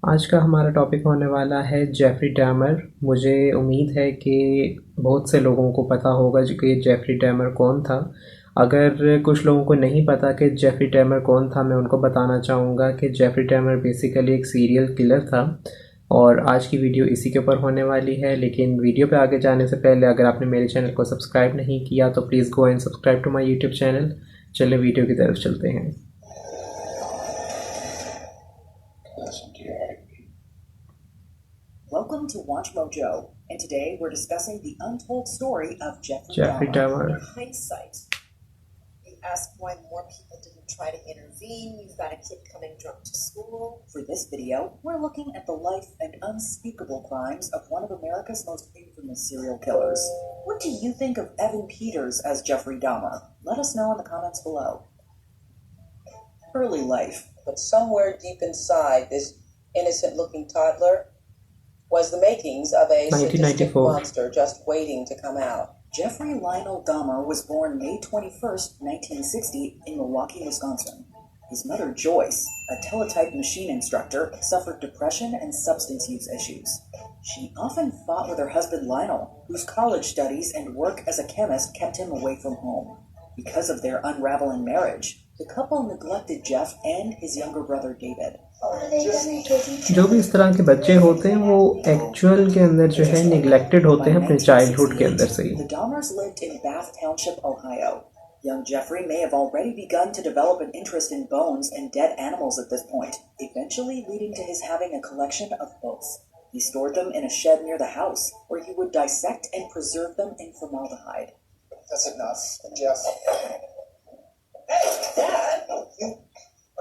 आज का हमारा टॉपिक होने वाला है जेफरी डैमर। मुझे उम्मीद है कि बहुत से लोगों को पता होगा जो कि जेफरी डैमर कौन था। अगर कुछ लोगों को नहीं पता कि जेफरी डैमर कौन था, मैं उनको बताना चाहूँगा कि जेफरी डैमर बेसिकली एक सीरियल किलर था और आज की वीडियो इसी के ऊपर होने वाली है। लेकिन वीडियो पे आगे जाने से पहले अगर आपने मेरे चैनल को सब्सक्राइब नहीं किया तो please go and subscribe to my YouTube channel. चलिए वीडियो की तरफ चलते हैं। Welcome to Watch Mojo, and today we're discussing the untold story of Jeffrey Jeffrey Dahmer. Dahmer. In hindsight, you ask why more people didn't try to intervene. You've got a kid coming drunk to school. For this video, we're looking at the life and unspeakable crimes of one of America's most infamous serial killers. What do you think of Evan Peters as Jeffrey Dahmer? Let us know in the comments below. Early life. But somewhere deep inside this innocent-looking toddler was the makings of a sadistic 1994. monster just waiting to come out. Jeffrey Lionel Dahmer was born May 21st, 1960 in Milwaukee, Wisconsin. His mother, Joyce, a teletype machine instructor, suffered depression and substance use issues. She often fought with her husband Lionel, whose college studies and work as a chemist kept him away from home. Because of their unraveling marriage, the couple neglected Jeff and his younger brother David. जो भी इस तरह के बच्चे होते हैं वो actual के अंदर जो है निगलेक्टेड होते हैं अपने चाइल्डहुड के अंदर से ही। The Dahmers lived in Bath Township, Ohio. Young Jeffrey may have already begun to develop an interest in bones and dead animals at this point, eventually leading to his having a collection of both. He stored them in a shed near the house, where he would dissect and preserve them in formaldehyde. That's enough, Jeff. Hey, Dad! You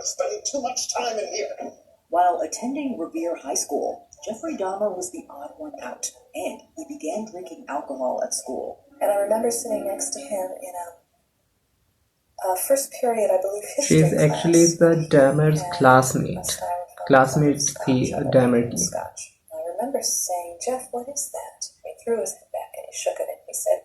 are spending too much time in here. While attending Revere High School, Jeffrey Dahmer was the odd one out, and he began drinking alcohol at school. And I remember sitting next to him in a first period, I believe, She history is actually class. the Dahmer's And classmate. a styrofoam Classmate scotch थी out of Dahmer the की। scotch. I remember saying, Jeff, what is that? He threw his head back and he shook it and he said,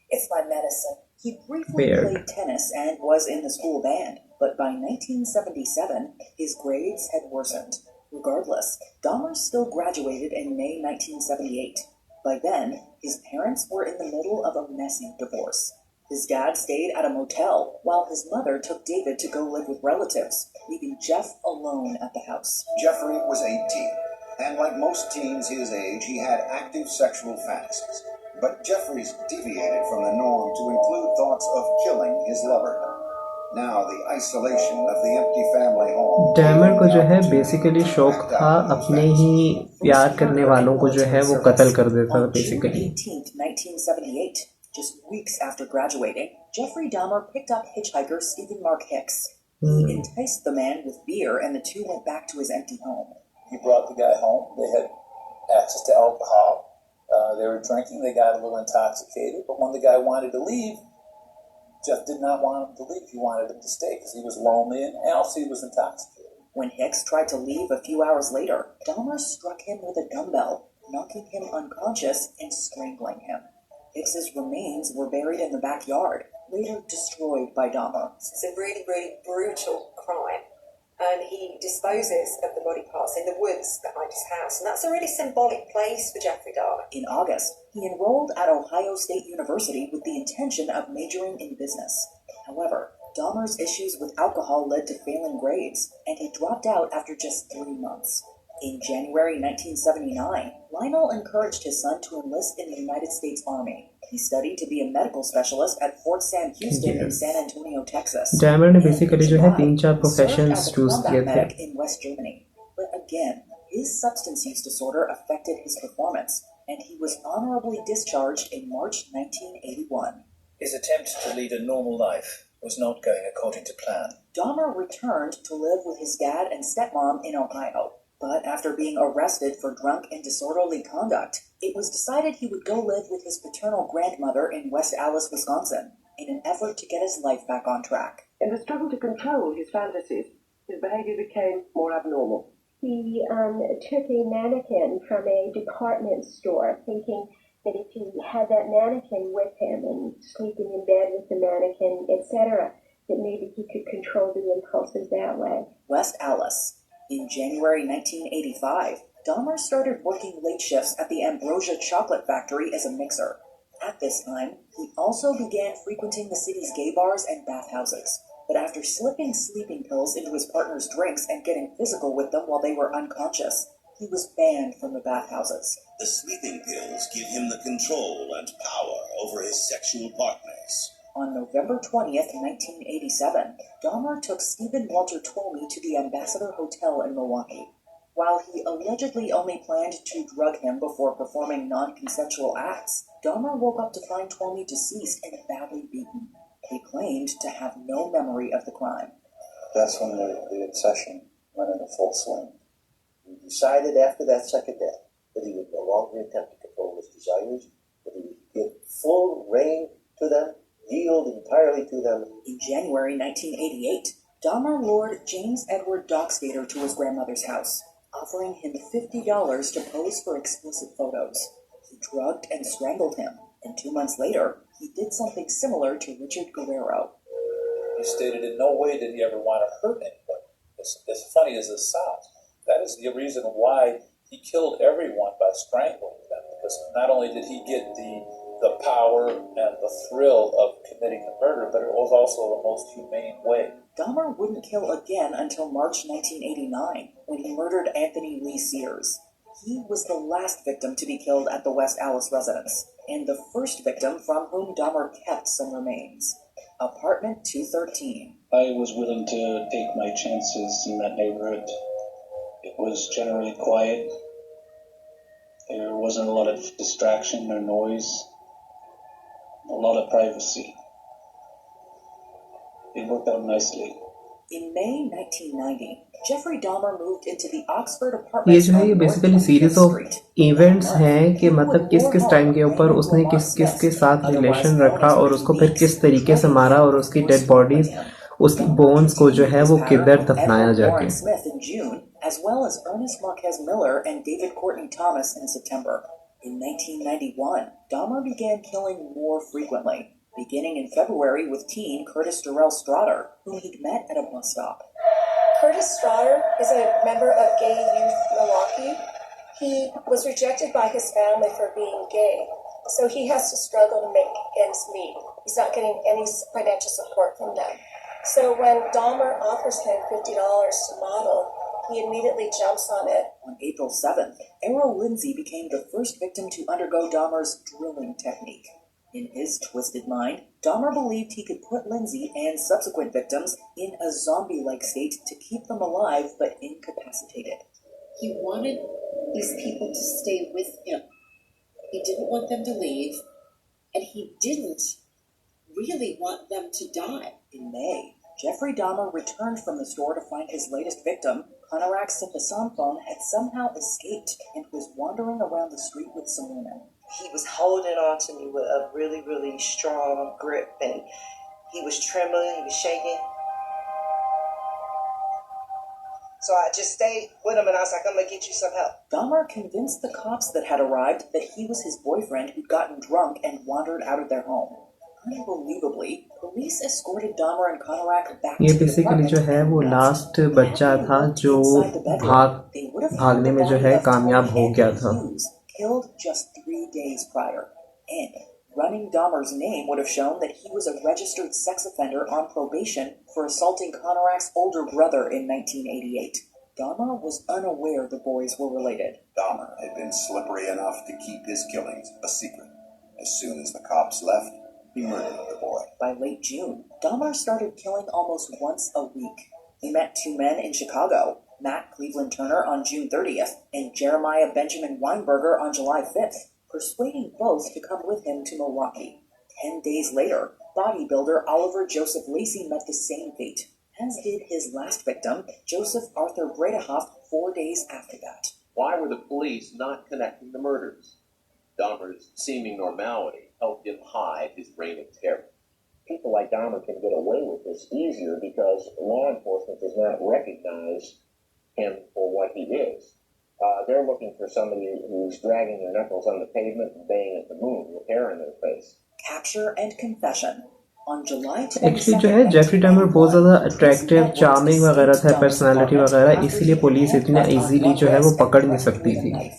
it's my medicine. He briefly Weird. played tennis and was in the school band, but by 1977, his grades had worsened. Regardless, Dahmer still graduated in May 1978. By then, his parents were in the middle of a messy divorce. His dad stayed at a motel, while his mother took David to go live with relatives, leaving Jeff alone at the house. Jeffrey was 18, and like most teens his age, he had active sexual fantasies. But Jeffrey's deviated from the norm to include thoughts of killing his lover. Now the isolation of the empty family home. Dammar को जो है basically शौक था अपने ही प्यार करने वालों को जो है वो कत्ल कर देता था On June basically. 18th, 1978, just weeks after graduating, Jeffrey Dahmer picked up hitchhiker Stephen Mark Hicks. He enticed the man with beer, and the two went back to his empty home. He brought the guy home. They had access to alcohol. They were drinking. They got a little intoxicated. But when the guy wanted to leave, Jeff did not want him to leave. He wanted him to stay because he was lonely and also he was intoxicated. When Hicks tried to leave a few hours later, Dahmer struck him with a dumbbell, knocking him unconscious and strangling him. Hicks's remains were buried in the backyard, later destroyed by Dahmer. It's a really, really brutal crime. And he disposes of the body parts in the woods behind his house. And that's a really symbolic place for Jeffrey Dahmer. In August, he enrolled at Ohio State University with the intention of majoring in business. However, Dahmer's issues with alcohol led to failing grades, and he dropped out after just 3 months. In January 1979, Lionel encouraged his son to enlist in the United States Army. He studied to be a medical specialist at Fort Sam Houston in San Antonio, Texas. Dammar ने And basically in जो है July, 3-4 he served professions as a choose combat किए थे। medic in West Germany. But again, his substance use disorder affected his performance, and he was honorably discharged in March 1981. His attempt to lead a normal life was not going according to plan. Dahmer returned to live with his dad and stepmom in Ohio. But after being arrested for drunk and disorderly conduct, it was decided he would go live with his paternal grandmother in West Allis, Wisconsin, in an effort to get his life back on track. In the struggle to control his fantasies, his behavior became more abnormal. He took a mannequin from a department store, thinking that if he had that mannequin with him and sleeping in bed with the mannequin, etc., that maybe he could control the impulses that way. West Allis. In January 1985, Dahmer started working late shifts at the Ambrosia Chocolate Factory as a mixer. At this time, he also began frequenting the city's gay bars and bathhouses. But after slipping sleeping pills into his partner's drinks and getting physical with them while they were unconscious, he was banned from the bathhouses. The sleeping pills give him the control and power over his sexual partners. On November 20th, 1987, Dahmer took Stephen Walter Twomey to the Ambassador Hotel in Milwaukee. While he allegedly only planned to drug him before performing non-consensual acts, Dahmer woke up to find Twomey deceased and badly beaten. He claimed to have no memory of the crime. That's when the obsession went into full swing. He decided after that second death that he would no longer attempt to control his desires, that he would give full rein to them, yield entirely to them. In January 1988, Dahmer lured James Edward Dockstader to his grandmother's house, offering him $50 to pose for explicit photos. He drugged and strangled him, and 2 months later, he did something similar to Richard Guerrero. He stated in no way did he ever want to hurt anyone. As funny as this sounds, that is the reason why he killed everyone by strangling them, because not only did he get the power and the thrill of committing the murder, but it was also the most humane way. Dahmer wouldn't kill again until March 1989, when he murdered Anthony Lee Sears. He was the last victim to be killed at the West Allis residence, and the first victim from whom Dahmer kept some remains. Apartment 213. I was willing to take my chances in that neighborhood. It was generally quiet. There wasn't a lot of distraction or noise. A lot of privacy. It worked out nicely. In May 1990, Jeffrey Dahmer moved into the Oxford apartment. ये जो है ये basically series of events हैं कि मतलब किस किस time के ऊपर उसने किस किस के साथ रिलेशन रखा और उसको फिर किस तरीके से मारा और उसकी डेड बॉडीज उसकी बोन्स को जो है वो किधर दफनाया जाके. Smith in June, as well as Ernest Marquez Miller and David Courtney Thomas in September. In 1991, Dahmer began killing more frequently, beginning in February with teen Curtis Durrell Straughter, whom he'd met at a bus stop. Curtis Straughter is a member of Gay Youth Milwaukee. He was rejected by his family for being gay, so he has to struggle to make ends meet. He's not getting any financial support from them. So when Dahmer offers him $50 to model, he immediately jumps on it. On April 7th, Errol Lindsay became the first victim to undergo Dahmer's drilling technique. In his twisted mind, Dahmer believed he could put Lindsay and subsequent victims in a zombie-like state to keep them alive but incapacitated. He wanted these people to stay with him. He didn't want them to leave, and he didn't really want them to die. In May, Jeffrey Dahmer returned from the store to find his latest victim, Conorak Simpasamphone, had somehow escaped and was wandering around the street with some women. He was holding on to me with a really, really strong grip, and he was trembling, he was shaking. So I just stayed with him, and I was like, I'm going to get you some help. Dahmer convinced the cops that had arrived that he was his boyfriend who'd gotten drunk and wandered out of their home. Unbelievably, police escorted Dahmer and Conorak back to ये the basically जो है वो last बच्चा था जो भागने में जो है कामयाब हो गया था. Killed just 3 days prior, and running Dahmer's name would have shown that he was a registered sex offender on probation for assaulting Conorak's older brother in 1988. Dahmer was unaware the boys were related. Dahmer had been slippery enough to keep his killings a secret. As soon as the cops left, he murdered the boy. By late June, Dahmer started killing almost once a week. He met 2 men in Chicago, Matt Cleveland Turner on June 30th and Jeremiah Benjamin Weinberger on July 5th, persuading both to come with him to Milwaukee. 10 days later, bodybuilder Oliver Joseph Lacey met the same fate, as did his last victim, Joseph Arthur Bredehoff, 4 days after that. Why were the police not connecting the murders? Dahmer's seeming normality helped him hide his reign of terror. People like Dahmer can get away with this easier because law enforcement does not recognize him for what he is. They're looking for somebody who's dragging their knuckles on the pavement and baying at the moon with hair in their face. Capture and confession. On July actually जो 22nd, है Jeffrey dammar बहुत ज़्यादा 1991, attractive police charming met वगैरह with था, Dahmer's personality department वगैरह, after इसीलिए he police इतना handcuffed on easily one जो है वो wrist and पकड़ नहीं threatened सकती with a थी. knife.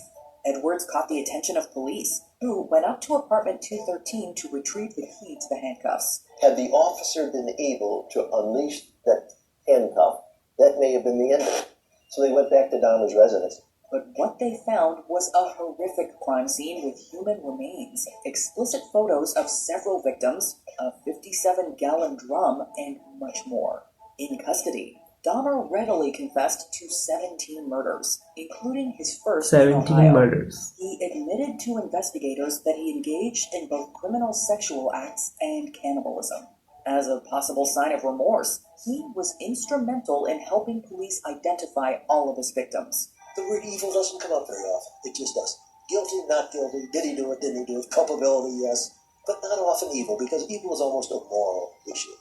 Edwards caught the attention of police, who went up to apartment 213 to retrieve the key to the handcuffs. Had the officer been able to unleash that handcuff, that may have been the end of it. So they went back to Dahmer's residence. But what they found was a horrific crime scene with human remains, explicit photos of several victims, a 57-gallon drum, and much more. In custody, Dahmer readily confessed to 17 murders, including his first in 17 Ohio. murders. He admitted to investigators that he engaged in both criminal sexual acts and cannibalism. As a possible sign of remorse, he was instrumental in helping police identify all of his victims. The word evil doesn't come up very often. It just doesn't. Guilty, not guilty. Did he do it? Didn't he do it? Culpability, yes. But not often evil, because evil is almost a moral issue.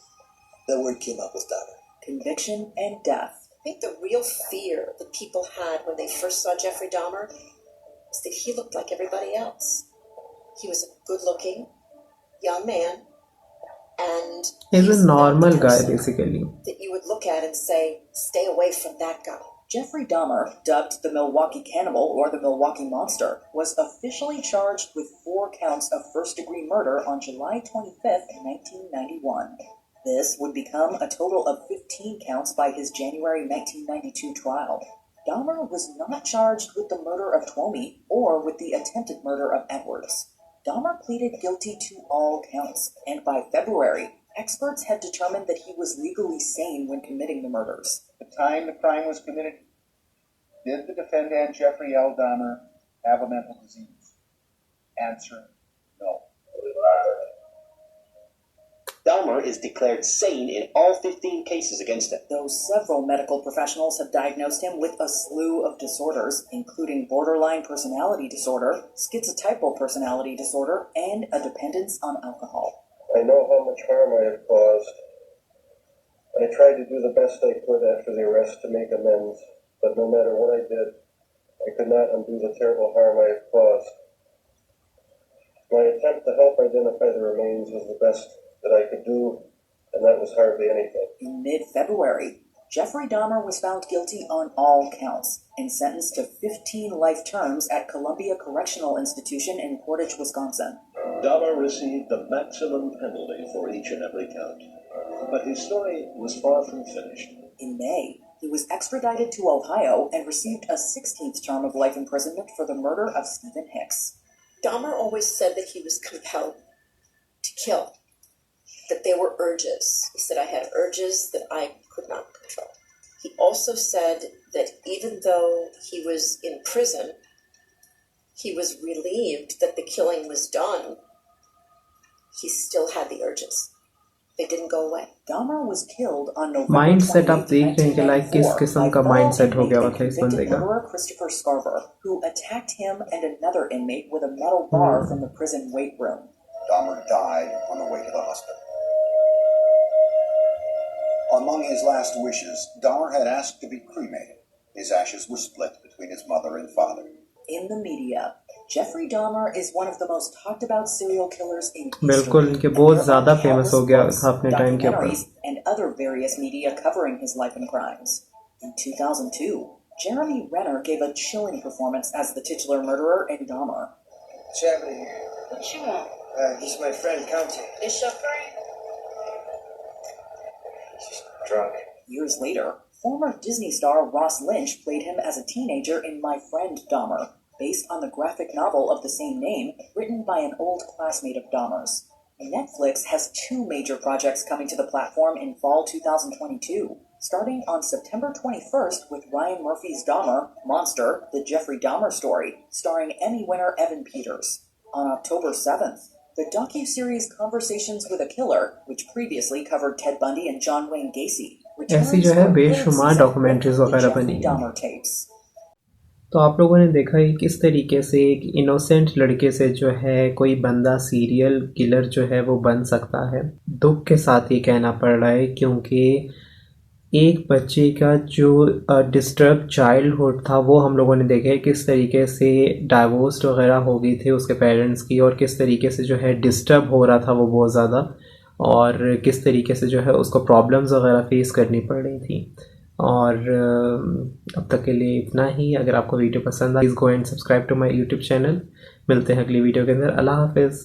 That word came up with Dahmer. Conviction and death. I think the real fear that people had when they first saw Jeffrey Dahmer was that he looked like everybody else. He was a good-looking young man, and He's a not the normal guy person basically. that you would look at and say, stay away from that guy. Jeffrey Dahmer, dubbed the Milwaukee Cannibal or the Milwaukee Monster, was officially charged with 4 counts of first-degree murder on July 25th, 1991. This would become a total of 15 counts by his January 1992 trial. Dahmer was not charged with the murder of Twomey or with the attempted murder of Edwards. Dahmer pleaded guilty to all counts, and by February, experts had determined that he was legally sane when committing the murders. The time the crime was committed, did the defendant Jeffrey L. Dahmer have a mental disease? Answer, no. Dahmer is declared sane in all 15 cases against him. Though several medical professionals have diagnosed him with a slew of disorders, including borderline personality disorder, schizotypal personality disorder, and a dependence on alcohol. I know how much harm I have caused. I tried to do the best I could after the arrest to make amends, but no matter what I did, I could not undo the terrible harm I have caused. My attempt to help identify the remains was the best that I could do, and that was hardly anything. In mid-February, Jeffrey Dahmer was found guilty on all counts and sentenced to 15 life terms at Columbia Correctional Institution in Portage, Wisconsin. Dahmer received the maximum penalty for each and every count, but his story was far from finished. In May, he was extradited to Ohio and received a 16th term of life imprisonment for the murder of Stephen Hicks. Dahmer always said that he was compelled to kill, that there were urges. He said, I had urges that I could not control. He also said that even though he was in prison, he was relieved that the killing was done. He still had the urges. They didn't go away. Dahmer was killed on November mind set आप 28, देख रहे हैं कि like किस 1994 किस्म by का mind fellow set हो गया inmate हुआ था and इस बंदे convicted का. murderer Christopher Scarver, who attacked him and another inmate with a metal bar from the prison weight room. Dahmer died on the way to the hospital. Among his last wishes, Dahmer had asked to be cremated. His ashes were split between his mother and father. In the media, Jeffrey Dahmer is one of the most talked about serial killers in history. बिल्कुल कि बहुत ज़्यादा famous हो गया था अपने time के ऊपर. Documentaries and other various media covering his life and crimes. In 2002, Jeremy Renner gave a chilling performance as the titular murderer in Dahmer. What's happening here? What you want? This is my friend, Conte. It's your friend? He's just drunk. Years later, former Disney star Ross Lynch played him as a teenager in My Friend Dahmer, based on the graphic novel of the same name, written by an old classmate of Dahmer's. Netflix has 2 major projects coming to the platform in fall 2022, starting on September 21st with Ryan Murphy's Dahmer, Monster, The Jeffrey Dahmer Story, starring Emmy winner Evan Peters. On October 7th, the docu-series Conversations with a Killer, which previously covered Ted Bundy and John Wayne Gacy, ऐसी जो है बेशुमार documentaries वगैरह बनी है. Dahmer tapes. तो आप लोगों ने देखा है किस तरीके से एक इनोसेंट लड़के से जो है कोई बंदा सीरियल किलर जो है वो बन सकता है. दुख के साथ ये कहना पड़ रहा है क्योंकि एक बच्चे का जो डिस्टर्ब चाइल्डहुड था वो हम लोगों ने देखा है किस तरीके से डाइवोर्स वगैरह हो गई थी उसके पेरेंट्स की, और किस तरीके से जो है डिस्टर्ब हो रहा था वो बहुत ज़्यादा. और किस तरीके से जो है उसको प्रॉब्लम्स वगैरह फेस करनी पड़ रही थी। और अब तक के लिए इतना ही। अगर आपको वीडियो पसंद आए please go and subscribe to my YouTube channel. मिलते हैं अगली वीडियो के अंदर। अल्लाह हाफिज़।